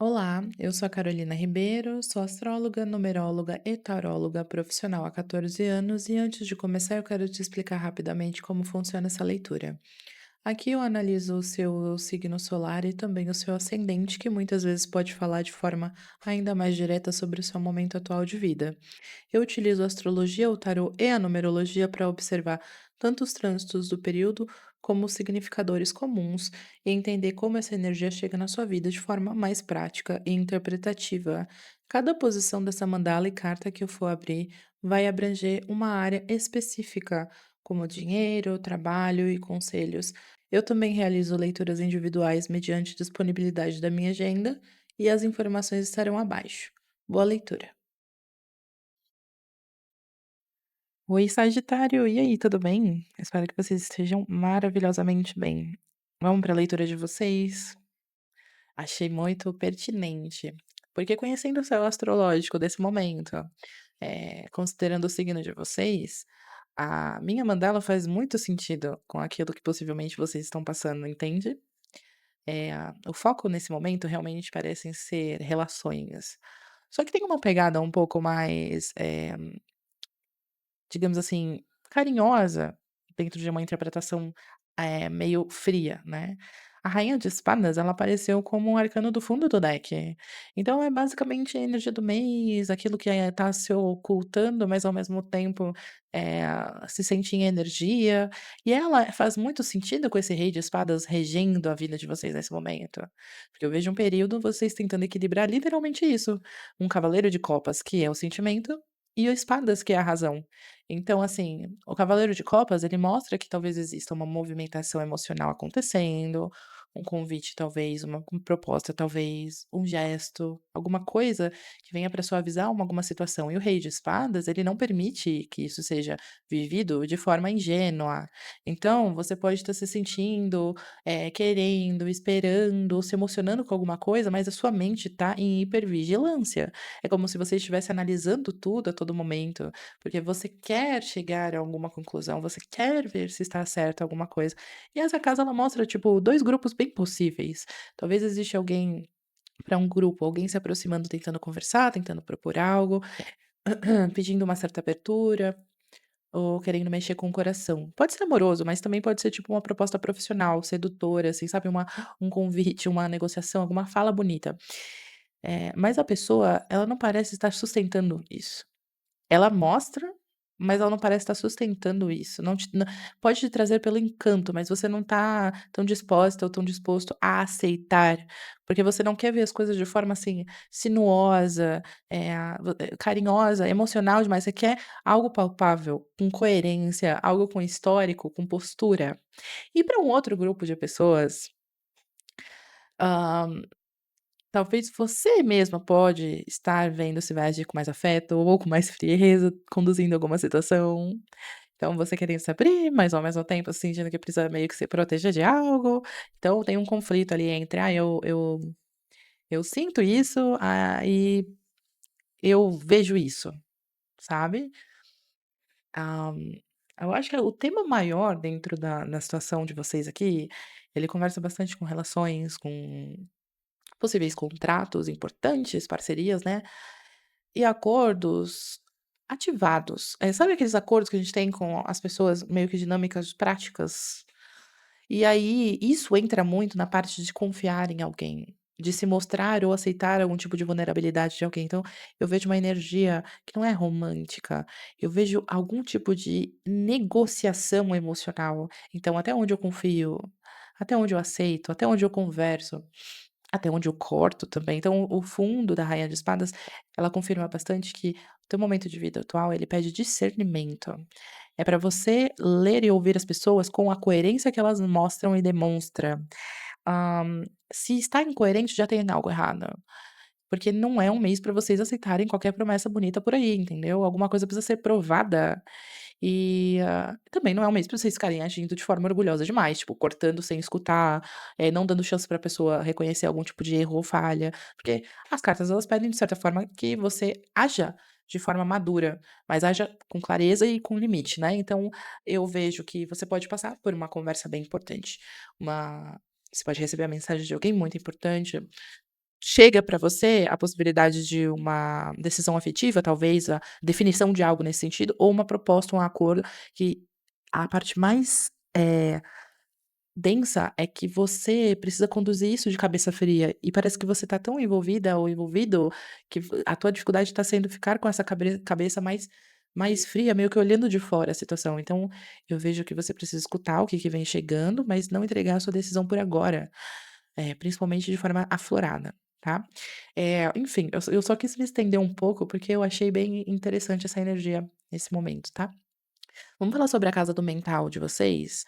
Olá, eu sou a Carolina Ribeiro, sou astróloga, numeróloga e taróloga profissional há 14 anos e antes de começar eu quero te explicar rapidamente como funciona essa leitura. Aqui eu analiso o seu signo solar e também o seu ascendente, que muitas vezes pode falar de forma ainda mais direta sobre o seu momento atual de vida. Eu utilizo a astrologia, o tarô e a numerologia para observar tanto os trânsitos do período como os significadores comuns e entender como essa energia chega na sua vida de forma mais prática e interpretativa. Cada posição dessa mandala e carta que eu for abrir vai abranger uma área específica, como dinheiro, trabalho e conselhos. Eu também realizo leituras individuais mediante disponibilidade da minha agenda e as informações estarão abaixo. Boa leitura! Oi, Sagitário, e aí, tudo bem? Espero que vocês estejam maravilhosamente bem. Vamos para a leitura de vocês? Achei muito pertinente, porque conhecendo o céu astrológico desse momento, considerando o signo de vocês, a minha mandala faz muito sentido com aquilo que possivelmente vocês estão passando, entende? O foco nesse momento realmente parecem ser relações. Só que tem uma pegada um pouco mais, digamos assim, carinhosa, dentro de uma interpretação, meio fria, né. A rainha de espadas, ela apareceu como um arcano do fundo do deck. Então é basicamente a energia do mês, aquilo que, tá se ocultando, mas ao mesmo tempo, eh, se sente em energia. E ela faz muito sentido com esse rei de espadas regendo a vida de vocês nesse momento. Porque eu vejo um período vocês tentando equilibrar literalmente isso, um cavaleiro de copas, que é o sentimento, e o espadas, que é a razão. Então, assim, o cavaleiro de copas, ele mostra que talvez exista uma movimentação emocional acontecendo, um convite talvez, uma proposta talvez, um gesto, alguma coisa que venha para suavizar alguma situação. E o rei de espadas, ele não permite que isso seja vivido de forma ingênua. Então, você pode estar se sentindo, querendo, esperando, se emocionando com alguma coisa, mas a sua mente está em hipervigilância. É como se você estivesse analisando tudo a todo momento, porque você quer chegar a alguma conclusão, você quer ver se está certo alguma coisa. E essa casa ela mostra, tipo, 2 grupos bem possíveis. Talvez existe alguém para um grupo, alguém se aproximando, tentando conversar, tentando propor algo, pedindo uma certa abertura, ou querendo mexer com o coração. Pode ser amoroso, mas também pode ser, tipo, uma proposta profissional, sedutora, assim, sabe, um convite, uma negociação, alguma fala bonita. Mas a pessoa, ela não parece estar sustentando isso. Ela mostra, mas ela não parece estar sustentando isso, não te nã pode te trazer pelo encanto, mas você não tá tão disposta ou tão disposto a aceitar, porque você não quer ver as coisas de forma, assim, sinuosa, carinhosa, emocional demais, você quer algo palpável, com coerência, algo com histórico, com postura. E para um outro grupo de pessoas, hã, talvez você mesma pode estar vendo se vai agir com mais afeto ou com mais frieza, conduzindo alguma situação. Então você querendo se abrir, mas ao mesmo tempo sentindo que precisa meio que se proteger de algo. Então tem um conflito ali entre: "Ah, eu sinto isso, e eu vejo isso", sabe. Ah, eu acho que o tema maior dentro da situação de vocês aqui, ele conversa bastante com relações, com possíveis contratos importantes, parcerias, né. E acordos ativados. Sabe aqueles acordos que a gente tem com as pessoas, meio que dinâmicas práticas? E aí, isso entra muito na parte de confiar em alguém, de se mostrar ou aceitar algum tipo de vulnerabilidade de alguém. Então, eu vejo uma energia que não é romântica, eu vejo algum tipo de negociação emocional. Então, até onde eu confio, até onde eu aceito, até onde eu converso, até onde eu corto também. Então, o fundo da Rainha de Espadas, ela confirma bastante que o teu momento de vida atual, ele pede discernimento. É para você ler e ouvir as pessoas com a coerência que elas mostram e demonstra. Se está incoerente, já tem algo errado. Porque não é um mês para vocês aceitarem qualquer promessa bonita por aí, entendeu? Alguma coisa precisa ser provada. E, também não é um mês pra vocês ficarem agindo de forma orgulhosa demais, tipo, cortando sem escutar, não dando chance pra pessoa reconhecer algum tipo de erro ou falha, porque as cartas elas pedem de certa forma que você haja de forma madura, mas haja com clareza e com limite, né. Então, eu vejo que você pode passar por uma conversa bem importante, uma você pode receber a mensagem de alguém muito importante, chega para você a possibilidade de uma decisão afetiva, talvez a definição de algo nesse sentido, ou uma proposta, um acordo que a parte mais, densa é que você precisa conduzir isso de cabeça fria, e parece que você tá tão envolvida ou envolvido, que a tua dificuldade tá sendo ficar com essa cabeça mais fria, meio que olhando de fora a situação. Então, eu vejo que você precisa escutar o que que vem chegando, mas não entregar a sua decisão por agora, principalmente de forma aflorada, tá. Enfim, eu só quis me estender um pouco, porque eu achei bem interessante essa energia nesse momento, tá. Vamos falar sobre a casa do mental de vocês,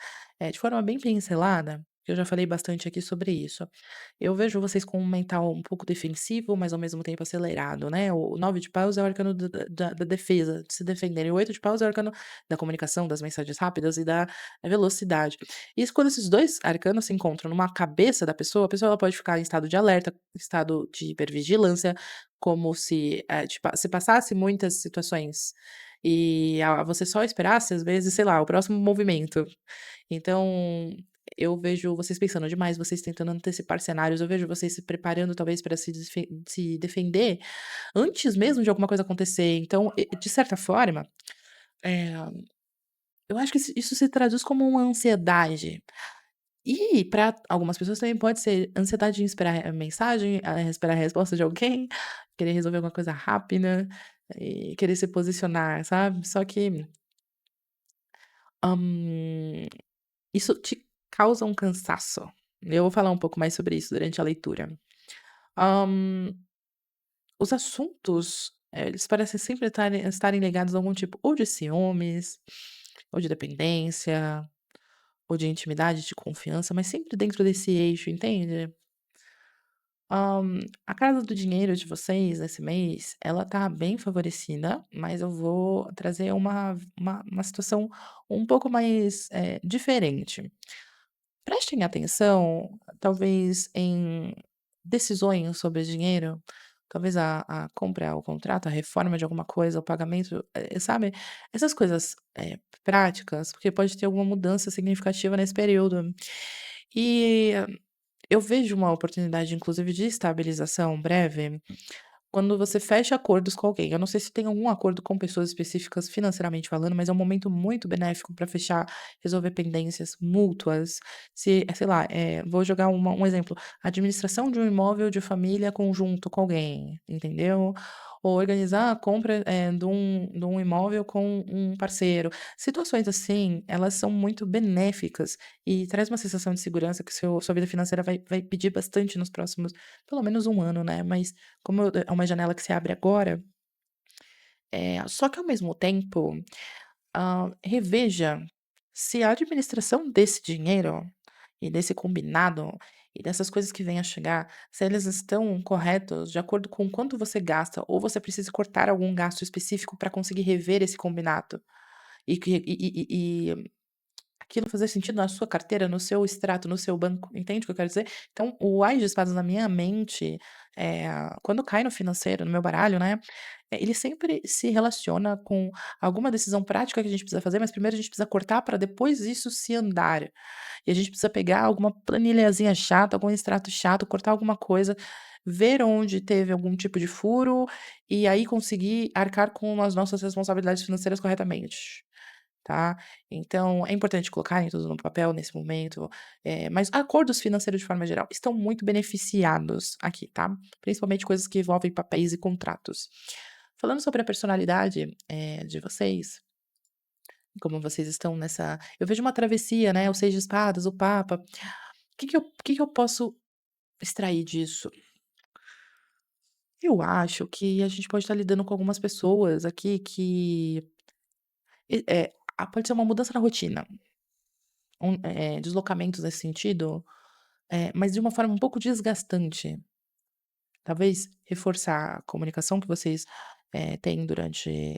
de forma bem pincelada, que eu já falei bastante aqui sobre isso. Eu vejo vocês com um mental um pouco defensivo, mas ao mesmo tempo acelerado, né? O 9 de paus é o arcano da defesa, de se defender. E o 8 de paus é o arcano da comunicação, das mensagens rápidas e da velocidade. Isso quando esses dois arcanos se encontram numa cabeça da pessoa, a pessoa ela pode ficar em estado de alerta, estado de hipervigilância, como se, se passasse muitas situações e você só esperasse, às vezes, sei lá, o próximo movimento. Então, eu vejo vocês pensando demais, vocês tentando antecipar cenários, eu vejo vocês se preparando talvez para se defender antes mesmo de alguma coisa acontecer. Então, de certa forma, eh, eu acho que isso se traduz como uma ansiedade. E para algumas pessoas também pode ser ansiedade em esperar a mensagem, esperar a resposta de alguém, querer resolver alguma coisa rápida, e querer se posicionar, sabe. Só que, hã, isso te causa um cansaço. Eu vou falar um pouco mais sobre isso durante a leitura. Hã, os assuntos, eles parecem sempre estarem ligados a algum tipo ou de ciúmes, ou de dependência, ou de intimidade, de confiança, mas sempre dentro desse eixo, entende? A casa do dinheiro de vocês esse mês, ela tá bem favorecida, mas eu vou trazer uma situação um pouco mais, diferente. Prestem atenção, talvez, em decisões sobre dinheiro, talvez a compra, o contrato, a reforma de alguma coisa, o pagamento, sabe, essas coisas, práticas, porque pode ter alguma mudança significativa nesse período. E eu vejo uma oportunidade, inclusive, de estabilização breve quando você fecha acordos com alguém. Eu não sei se tem algum acordo com pessoas específicas financeiramente falando, mas é um momento muito benéfico para fechar, resolver pendências mútuas. Se, sei lá, vou jogar um exemplo: administração de um imóvel de família conjunto com alguém, entendeu? Ou organizar a compra, de um imóvel com um parceiro. Situações assim, elas são muito benéficas e traz uma sensação de segurança que sua vida financeira vai pedir bastante nos próximos, pelo menos um ano, né? Mas como é uma janela que se abre agora, só que ao mesmo tempo, reveja se a administração desse dinheiro e desse combinado e dessas coisas que vêm a chegar, se eles estão corretos de acordo com quanto você gasta, ou você precisa cortar algum gasto específico para conseguir rever esse combinado. E aquilo fazer sentido na sua carteira, no seu extrato, no seu banco, entende o que eu quero dizer? Então, o Ás de espadas na minha mente, quando cai no financeiro, no meu baralho, né, ele sempre se relaciona com alguma decisão prática que a gente precisa fazer, mas primeiro a gente precisa cortar para depois isso se andar. E a gente precisa pegar alguma planilhazinha chata, algum extrato chato, cortar alguma coisa, ver onde teve algum tipo de furo, e aí conseguir arcar com as nossas responsabilidades financeiras corretamente. Tá? Então, é importante colocarem tudo no papel nesse momento, mas acordos financeiros de forma geral estão muito beneficiados aqui, tá? Principalmente coisas que envolvem papéis e contratos. Falando sobre a personalidade, de vocês, como vocês estão nessa, eu vejo uma travessia, né, o 6 de espadas, o papa. O que que eu posso extrair disso? Eu acho que a gente pode estar lidando com algumas pessoas aqui que, pode ser uma mudança na rotina. Deslocamentos nesse sentido, mas de uma forma um pouco desgastante. Talvez reforçar a comunicação que vocês, têm durante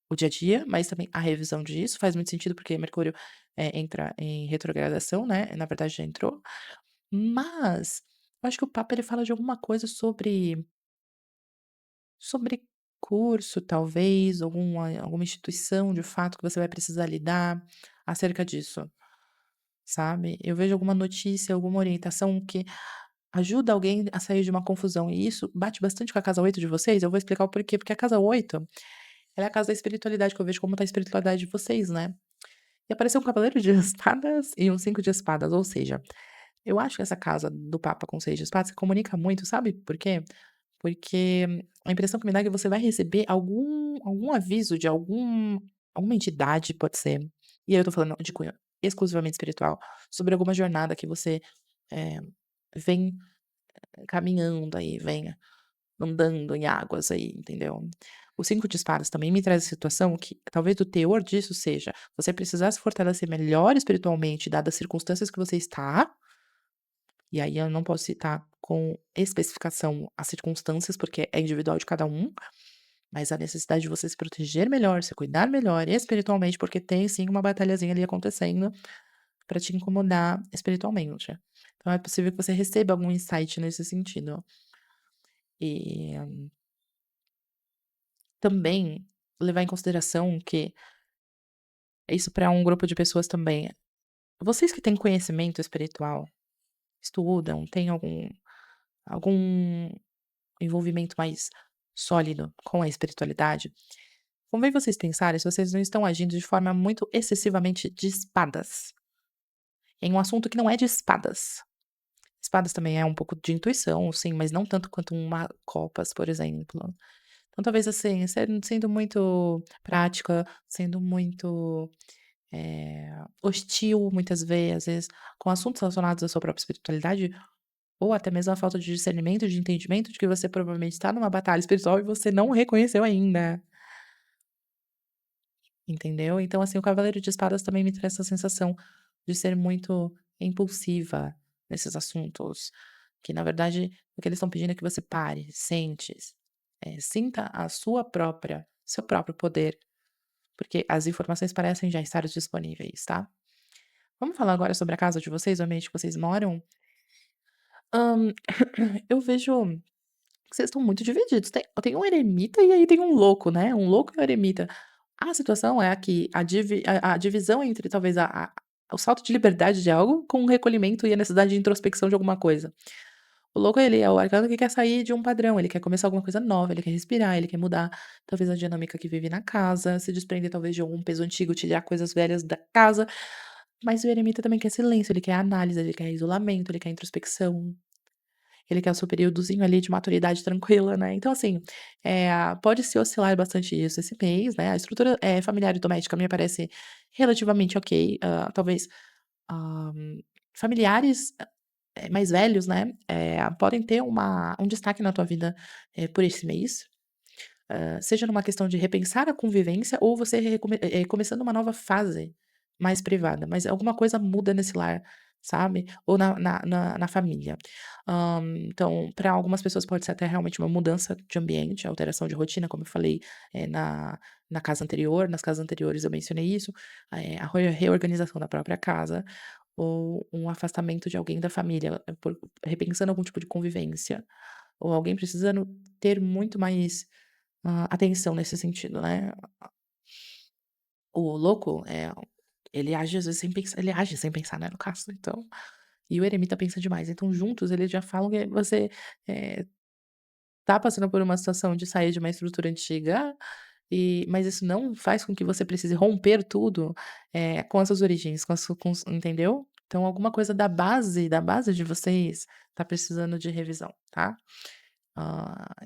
o dia a dia, mas também a revisão disso faz muito sentido, porque Mercúrio, entra em retrogradação, né, na verdade já entrou. Mas eu acho que o Papa ele fala de alguma coisa sobre curso, talvez, alguma instituição de fato que você vai precisar lidar acerca disso. Sabe, eu vejo alguma notícia, alguma orientação que ajuda alguém a sair de uma confusão, e isso bate bastante com a casa 8 de vocês, eu vou explicar o porquê, porque a casa 8 ela é a casa da espiritualidade, que eu vejo como tá a espiritualidade de vocês, né. E apareceu um cavaleiro de espadas e um 5 de espadas, ou seja, eu acho que essa casa do papa com 6 de espadas se comunica muito, sabe por quê? Porque a impressão que me dá é que você vai receber algum aviso de alguma entidade, pode ser, e aí eu tô falando de cunho exclusivamente espiritual, sobre alguma jornada que você, eh, vem caminhando aí, vem andando em águas aí, entendeu. O 5 de espadas também me traz a situação que talvez o teor disso seja, você precisar se fortalecer melhor espiritualmente dadas as circunstâncias que você está, e aí eu não posso citar com especificação as circunstâncias, porque é individual de cada um, mas a necessidade de você se proteger melhor, se cuidar melhor espiritualmente, porque tem sim uma batalhazinha ali acontecendo pra te incomodar espiritualmente. Então é possível que você receba algum insight nesse sentido. E também levar em consideração que isso para um grupo de pessoas também, vocês que têm conhecimento espiritual, estudam, têm algum envolvimento mais sólido com a espiritualidade, convém vocês pensarem se vocês não estão agindo de forma muito excessivamente de espadas, em um assunto que não é de espadas. Espadas também é um pouco de intuição, sim, mas não tanto quanto uma copas, por exemplo. Então talvez, assim, sendo muito prática, sendo muito, hostil muitas vezes, com assuntos relacionados à sua própria espiritualidade, ou até mesmo a falta de discernimento, de entendimento de que você provavelmente está numa batalha espiritual e você não reconheceu ainda, entendeu? Então, assim, o cavaleiro de espadas também me traz essa sensação de ser muito impulsiva nesses assuntos, que na verdade o que eles estão pedindo é que você pare, sente, sinta a sua própria seu próprio poder, porque as informações parecem já estar disponíveis, tá? Vamos falar agora sobre a casa de vocês, o ambiente que vocês moram? Hã, eu vejo que vocês estão muito divididos. Tem um eremita e aí tem um louco, né, um louco e um eremita. A situação é que a divisão entre talvez a o salto de liberdade de algo com o recolhimento e a necessidade de introspecção de alguma coisa. O louco, ele é o arcano que quer sair de um padrão, ele quer começar alguma coisa nova, ele quer respirar, ele quer mudar talvez a dinâmica que vive na casa, se desprender talvez de algum peso antigo, tirar coisas velhas da casa. Mas o eremita também quer silêncio, ele quer análise, ele quer isolamento, ele quer introspecção. Ele quer o seu períodozinho ali de maturidade tranquila, né. Então assim, pode se oscilar bastante isso esse mês, né, a estrutura, familiar e doméstica me parece relativamente ok, talvez, hã, familiares, mais velhos, né, podem ter um destaque na tua vida, por esse mês, seja numa questão de repensar a convivência ou você começando uma nova fase mais privada, mas alguma coisa muda nesse lar, sabe, ou na família. Então, para algumas pessoas pode ser até realmente uma mudança de ambiente, alteração de rotina, como eu falei, na casa anterior, nas casas anteriores eu mencionei isso, a reorganização da própria casa, ou um afastamento de alguém da família, repensando algum tipo de convivência, ou alguém precisando ter muito mais atenção nesse sentido, né. O louco, ele age às vezes sem pensar, ele age sem pensar, né, no caso, então, e o eremita pensa demais, então juntos eles já falam que você, eh, tá passando por uma situação de sair de uma estrutura antiga, mas isso não faz com que você precise romper tudo, com as suas origens, com entendeu? Então alguma coisa da base de vocês tá precisando de revisão, tá?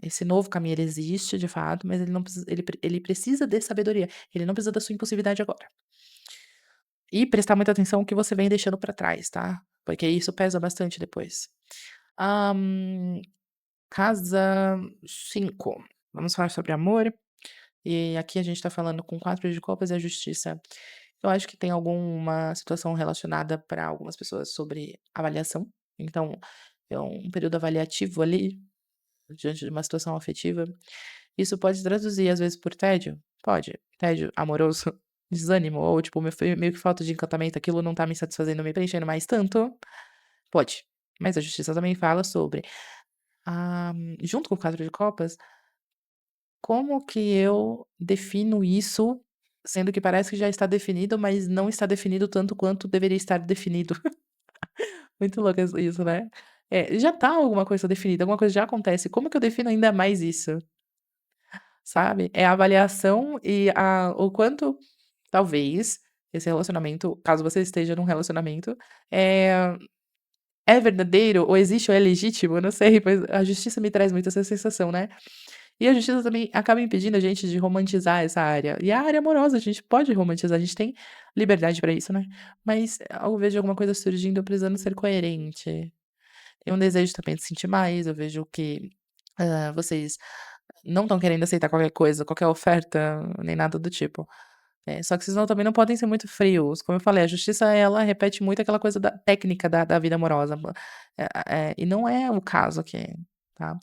Esse novo caminho ele existe de fato, mas ele não precisa ele precisa de sabedoria, ele não precisa da sua impulsividade agora. E prestar muita atenção no que você vem deixando pra trás, tá, porque isso pesa bastante depois. Hã, casa 5, vamos falar sobre amor, e aqui a gente tá falando com 4 de copas e a justiça. Eu acho que tem alguma situação relacionada para algumas pessoas sobre avaliação, então é um período avaliativo ali, diante de uma situação afetiva. Isso pode se traduzir, às vezes, por tédio? Pode. Tédio amoroso, desânimo ou, tipo, meio que falta de encantamento, aquilo não tá me satisfazendo, me preenchendo mais tanto? Pode. Mas a justiça também fala sobre, ah, junto com o 4 de copas, como que eu defino isso, sendo que parece que já está definido, mas não está definido tanto quanto deveria estar definido. Muito louco isso, né. já tá alguma coisa definida, alguma coisa já acontece, como que eu defino ainda mais isso, sabe? É a avaliação e o quanto talvez esse relacionamento, caso você esteja num relacionamento, eh, é verdadeiro ou existe ou é legítimo, eu não sei, pois a justiça me traz muito essa sensação, né. E a justiça também acaba impedindo a gente de romantizar essa área. E a área amorosa, a gente pode romantizar, a gente tem liberdade pra isso, né. Mas eu vejo alguma coisa surgindo, eu precisando ser coerente. Tenho um desejo também de sentir mais, eu vejo que, vocês não estão querendo aceitar qualquer coisa, qualquer oferta, nem nada do tipo. Só que vocês também não podem ser muito frios. Como eu falei, a justiça ela repete muito aquela coisa da técnica da vida amorosa, e não é o caso aqui, tá.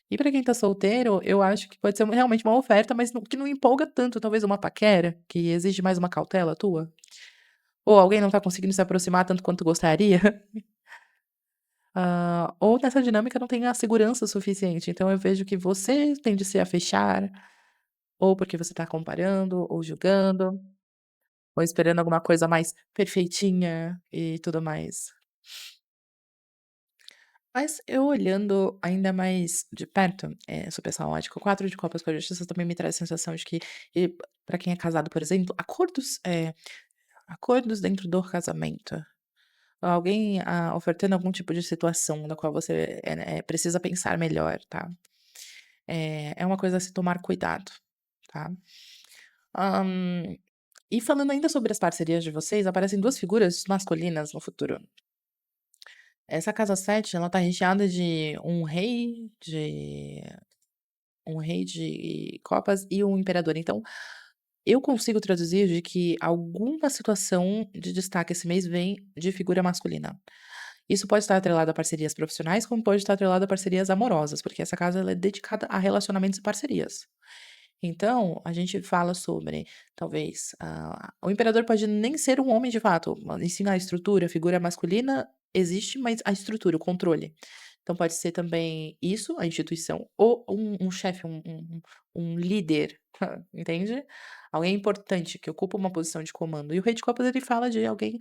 E pra quem tá solteiro, eu acho que pode ser realmente uma oferta, mas que não empolga tanto, talvez uma paquera, que exige mais uma cautela tua, ou alguém não tá conseguindo se aproximar tanto quanto gostaria, ou nessa dinâmica não tem a segurança suficiente. Então eu vejo que você tende-se a fechar, ou porque você tá comparando ou julgando. Ou esperando alguma coisa mais perfeitinha e tudo mais. Mas eu olhando ainda mais de perto, sobre essa ótica, o 4 de copas com a justiça também me traz a sensação de que, e pra quem é casado, por exemplo, acordos dentro do casamento. Alguém, ofertando algum tipo de situação na qual você, precisa pensar melhor, tá. É uma coisa a se tomar cuidado, tá. Hã, e falando ainda sobre as parcerias de vocês, aparecem 2 figuras masculinas no futuro. Essa casa 7 ela tá recheada de um rei de copas e um imperador. Então, eu consigo traduzir de que alguma situação de destaque esse mês vem de figura masculina. Isso pode estar atrelado a parcerias profissionais, como pode estar atrelado a parcerias amorosas, porque essa casa ela é dedicada a relacionamentos e parcerias. Então, a gente fala sobre, talvez, o imperador pode nem ser um homem de fato, ensina a estrutura, a figura masculina existe, mas a estrutura, o controle. Então pode ser também isso, a instituição, ou um chefe, um líder, entende? Alguém importante que ocupa uma posição de comando. E o rei de copas ele fala de alguém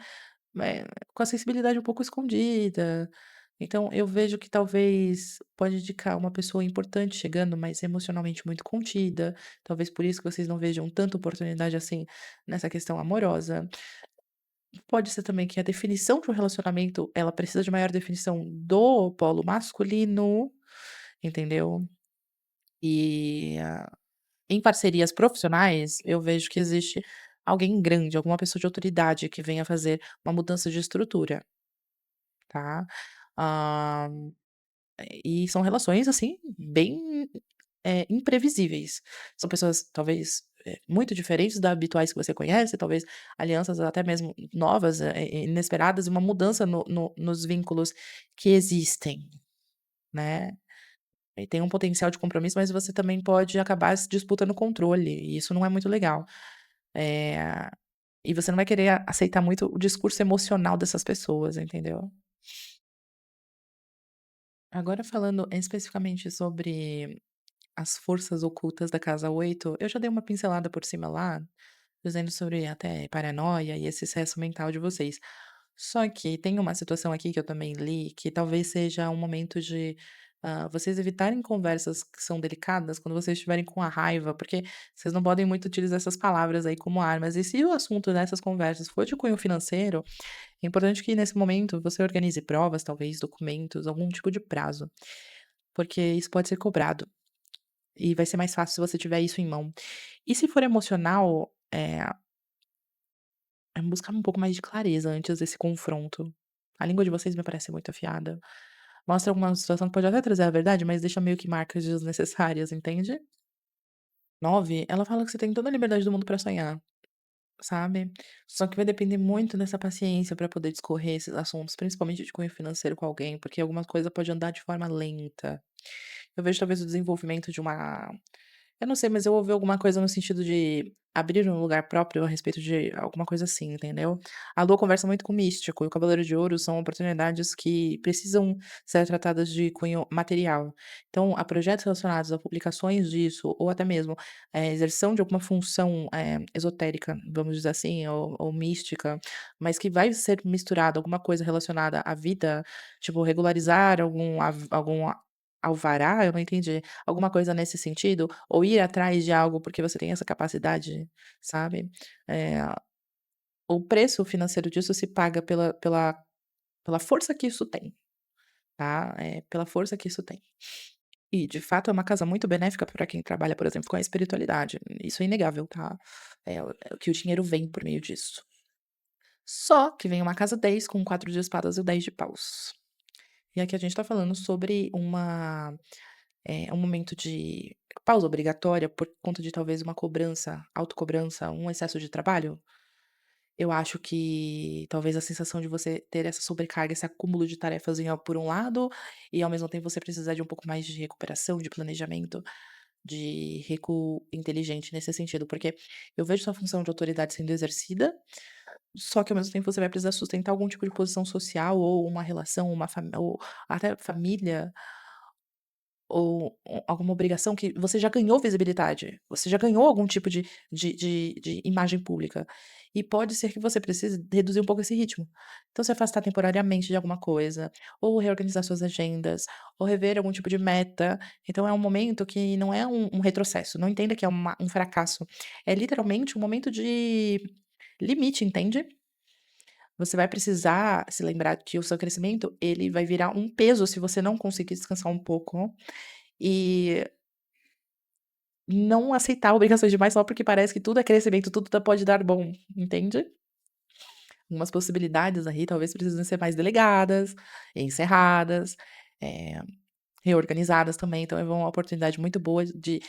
com a sensibilidade um pouco escondida. Então eu vejo que talvez pode indicar uma pessoa importante chegando, mas emocionalmente muito contida. Talvez por isso que vocês não vejam tanta oportunidade assim nessa questão amorosa. Pode ser também que a definição de um relacionamento, ela precisa de maior definição do polo masculino, entendeu? E em parcerias profissionais, eu vejo que existe alguém grande, alguma pessoa de autoridade que venha fazer uma mudança de estrutura. Tá? Ah, e são relações, assim, bem, imprevisíveis. São pessoas, talvez, muito diferentes da habituais que você conhece, talvez alianças até mesmo novas, inesperadas, e uma mudança nos vínculos que existem, né. E tem um potencial de compromisso, mas você também pode acabar se disputando controle, e isso não é muito legal. Eh, e você não vai querer aceitar muito o discurso emocional dessas pessoas, entendeu? Agora falando especificamente sobre as forças ocultas da casa 8, eu já dei uma pincelada por cima lá, dizendo sobre até paranoia e esse excesso mental de vocês. Só que tem uma situação aqui que eu também li, que talvez seja um momento de vocês evitarem conversas que são delicadas quando vocês estiverem com a raiva, porque vocês não podem muito utilizar essas palavras aí como armas. E se o assunto dessas conversas for de cunho financeiro, é importante que nesse momento você organize provas, talvez documentos, algum tipo de prazo, porque isso pode ser cobrado e vai ser mais fácil se você tiver isso em mão. E se for emocional, é buscar um pouco mais de clareza antes desse confronto. A língua de vocês me parece muito afiada. Mostra alguma situação que pode até trazer a verdade, mas deixa meio que marcas desnecessárias, entende? 9, ela fala que você tem toda a liberdade do mundo pra sonhar. Sabe? Só que vai depender muito dessa paciência para poder discorrer esses assuntos, principalmente de cunho financeiro com alguém, porque alguma coisa pode andar de forma lenta. Eu vejo talvez o desenvolvimento de uma Eu não sei, mas eu ouvi alguma coisa no sentido de abrir um lugar próprio a respeito de alguma coisa assim, entendeu. A lua conversa muito com o místico e o cavaleiro de ouro são oportunidades que precisam ser tratadas de cunho material. Então, a projetos relacionados a publicações disso ou até mesmo, exerção de alguma função, esotérica, vamos dizer assim, ou mística, mas que vai ser misturado alguma coisa relacionada à vida, tipo regularizar algum alvará? Eu não entendi. Alguma coisa nesse sentido? Ou ir atrás de algo porque você tem essa capacidade, sabe. Eh, o preço financeiro disso se paga pela força que isso tem, tá, pela força que isso tem. E, de fato, é uma casa muito benéfica para quem trabalha, por exemplo, com a espiritualidade, isso é inegável, tá. O que o dinheiro vem por meio disso. Só que vem uma casa 10 com 4 de espadas e o 10 de paus. E aqui a gente tá falando sobre um momento de pausa obrigatória por conta de talvez uma cobrança, autocobrança, um excesso de trabalho. Eu acho que talvez a sensação de você ter essa sobrecarga, esse acúmulo de tarefas por um lado, e ao mesmo tempo você precisar de um pouco mais de recuperação, de planejamento, de recuo inteligente nesse sentido, porque eu vejo sua função de autoridade sendo exercida, só que ao mesmo tempo você vai precisar sustentar algum tipo de posição social ou uma relação, ou até família, ou alguma obrigação que você já ganhou visibilidade, você já ganhou algum tipo de imagem pública, e pode ser que você precise reduzir um pouco esse ritmo. Então se afastar temporariamente de alguma coisa, ou reorganizar suas agendas, ou rever algum tipo de meta. Então é um momento que não é um retrocesso, não entenda que é um fracasso, é literalmente um momento de limite, entende? Você vai precisar se lembrar que o seu crescimento, ele vai virar um peso se você não conseguir descansar um pouco, e não aceitar obrigações demais só porque parece que tudo é crescimento, tudo pode dar bom, entende? Umas possibilidades aí talvez precisem ser mais delegadas, encerradas, eh, reorganizadas também, então é uma oportunidade muito boa de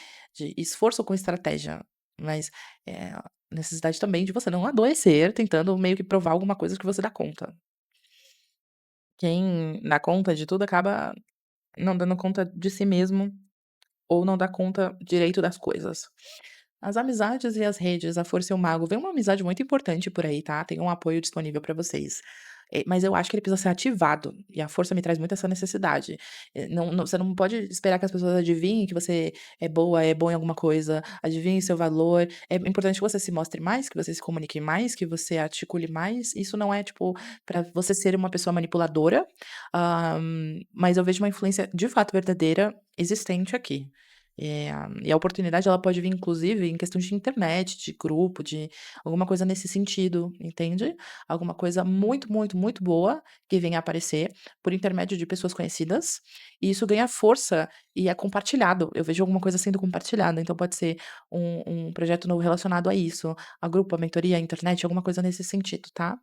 esforço com estratégia, mas, necessidade também de você não adoecer tentando meio que provar alguma coisa que você dá conta. Quem dá conta de tudo acaba não dando conta de si mesmo ou não dá conta direito das coisas. As amizades e as redes, a força e o mago, vem uma amizade muito importante por aí, tá, tem um apoio disponível pra vocês. Mas eu acho que ele precisa ser ativado, e a força me traz muito essa necessidade. Você não pode esperar que as pessoas adivinhem que você é boa, é bom em alguma coisa, adivinhem seu valor. É importante que você se mostre mais, que você se comunique mais, que você articule mais. Isso não é, tipo, pra você ser uma pessoa manipuladora, hã, mas eu vejo uma influência de fato verdadeira existente aqui. E a oportunidade ela pode vir inclusive em questão de internet, de grupo, de alguma coisa nesse sentido, entende? Alguma coisa muito, muito, muito boa que venha a aparecer por intermédio de pessoas conhecidas, e isso ganha força e é compartilhado. Eu vejo alguma coisa sendo compartilhada, então pode ser um projeto novo relacionado a isso, a grupo, a mentoria, a internet, alguma coisa nesse sentido, tá?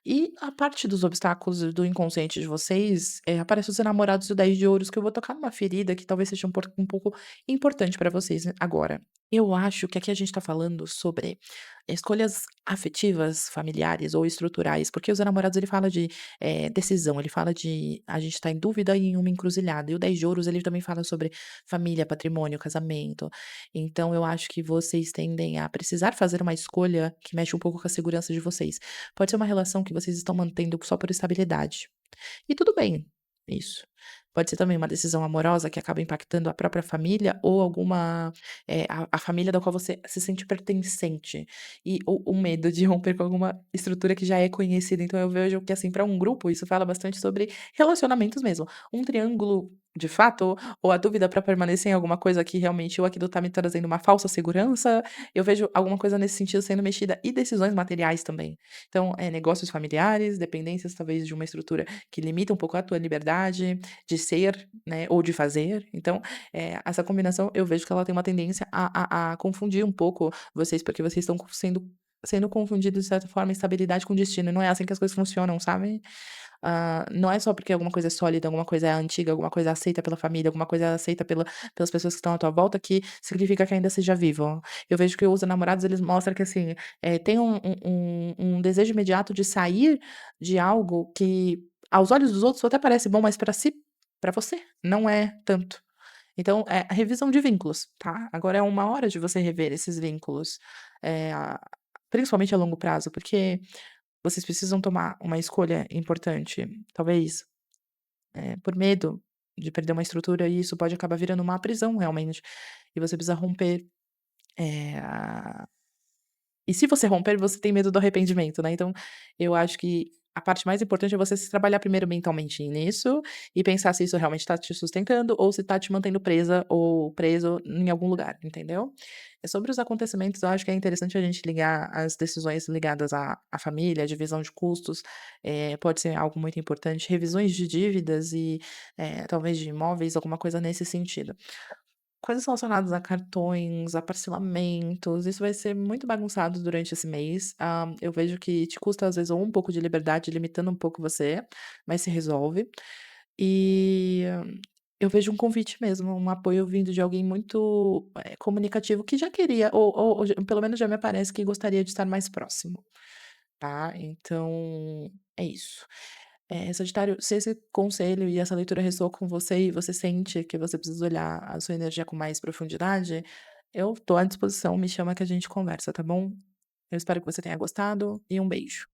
E a parte dos obstáculos do inconsciente de vocês, aparece os namorados do 10 de ouros, que eu vou tocar numa ferida que talvez seja um pouco importante para vocês agora. Eu acho que aqui a gente tá falando sobre escolhas afetivas, familiares ou estruturais, porque os namorados ele fala de, decisão, ele fala de a gente tá em dúvida em uma encruzilhada, e o 10 de ouros ele também fala sobre família, patrimônio, casamento. Então eu acho que vocês tendem a precisar fazer uma escolha que mexe um pouco com a segurança de vocês. Pode ser uma relação que vocês estão mantendo só por estabilidade. E tudo bem, isso. Pode ser também uma decisão amorosa que acaba impactando a própria família ou a família da qual você se sente pertencente. E o medo de romper com alguma estrutura que já é conhecida. Então eu vejo que, assim, para um grupo, isso fala bastante sobre relacionamentos mesmo. Um triângulo de fato, ou a dúvida para permanecer em alguma coisa que realmente ou aquilo tá me trazendo uma falsa segurança, eu vejo alguma coisa nesse sentido sendo mexida e decisões materiais também. Então, negócios familiares, dependências talvez de uma estrutura que limita um pouco a tua liberdade de ser, né, ou de fazer. Então, essa combinação eu vejo que ela tem uma tendência a confundir um pouco vocês, porque vocês estão sendo confundidos de certa forma estabilidade com destino, não é assim que as coisas funcionam, sabe? Não é só porque alguma coisa é sólida, alguma coisa é antiga, alguma coisa é aceita pela família, alguma coisa é aceita pelas pessoas que estão à tua volta, que significa que ainda seja vivo. Eu vejo que os namorados, eles mostram que, assim, tem um desejo imediato de sair de algo que, aos olhos dos outros, até parece bom, mas para si, para você, não é tanto. Então, é a revisão de vínculos, tá. Agora é uma hora de você rever esses vínculos, a principalmente a longo prazo, porque vocês precisam tomar uma escolha importante, talvez, por medo de perder uma estrutura e isso pode acabar virando uma prisão realmente, e você precisa romper, a e se você romper, você tem medo do arrependimento, né, então eu acho que a parte mais importante é você se trabalhar primeiro mentalmente nisso, e pensar se isso realmente está te sustentando ou se está te mantendo presa ou preso em algum lugar, entendeu. É sobre os acontecimentos, eu acho que é interessante a gente ligar as decisões ligadas à família, à divisão de custos, pode ser algo muito importante, revisões de dívidas e, talvez de imóveis, alguma coisa nesse sentido. Coisas relacionadas a cartões, a parcelamentos, isso vai ser muito bagunçado durante esse mês. Eu vejo que te custa, às vezes, ou um pouco de liberdade, limitando um pouco você, mas se resolve. E eu vejo um convite mesmo, um apoio vindo de alguém muito, comunicativo, que já queria, ou pelo menos já me parece que gostaria de estar mais próximo, tá? Então, é isso. Sagitário, se esse conselho e essa leitura ressoa com você e você sente que você precisa olhar a sua energia com mais profundidade, eu tô à disposição, me chama que a gente conversa, tá bom? Eu espero que você tenha gostado e um beijo.